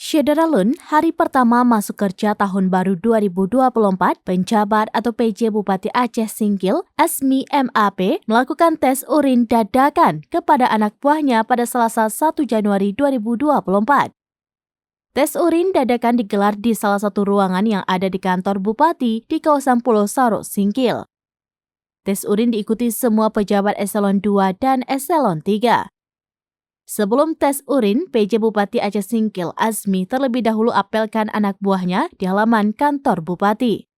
Syederalun, hari pertama masuk kerja tahun baru 2024, penjabat atau PJ Bupati Aceh Singkil, Asmi MAP, melakukan tes urin dadakan kepada anak buahnya pada Selasa 1 Januari 2024. Tes urin dadakan digelar di salah satu ruangan yang ada di kantor Bupati di kawasan Pulau Saro, Singkil. Tes urin diikuti semua pejabat eselon 2 dan eselon 3. Sebelum tes urin, PJ Bupati Aceh Singkil, Asmi, terlebih dahulu apelkan anak buahnya di halaman kantor Bupati.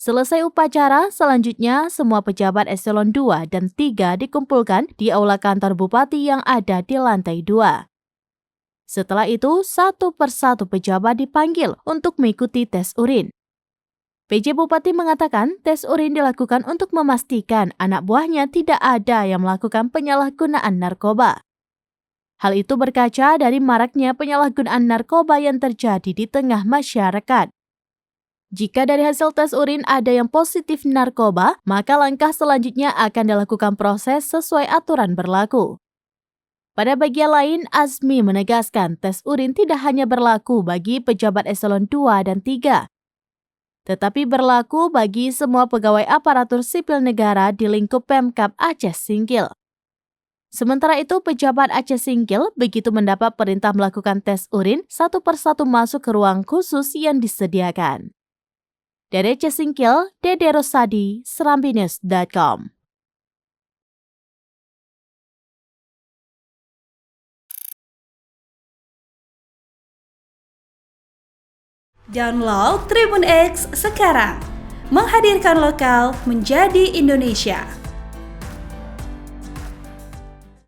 Selesai upacara, selanjutnya semua pejabat eselon 2 dan 3 dikumpulkan di aula kantor Bupati yang ada di lantai 2. Setelah itu, satu persatu pejabat dipanggil untuk mengikuti tes urin. PJ Bupati mengatakan tes urin dilakukan untuk memastikan anak buahnya tidak ada yang melakukan penyalahgunaan narkoba. Hal itu berkaca dari maraknya penyalahgunaan narkoba yang terjadi di tengah masyarakat. Jika dari hasil tes urin ada yang positif narkoba, maka langkah selanjutnya akan dilakukan proses sesuai aturan berlaku. Pada bagian lain, Asmi menegaskan tes urin tidak hanya berlaku bagi pejabat eselon 2 dan 3, tetapi berlaku bagi semua pegawai aparatur sipil negara di lingkup Pemkab Aceh Singkil. Sementara itu, pejabat Aceh Singkil begitu mendapat perintah melakukan tes urin, satu persatu masuk ke ruang khusus yang disediakan. Dari Aceh Singkil, Dede Rosadi, serambinews.com. Download Tribun X sekarang, menghadirkan lokal menjadi Indonesia.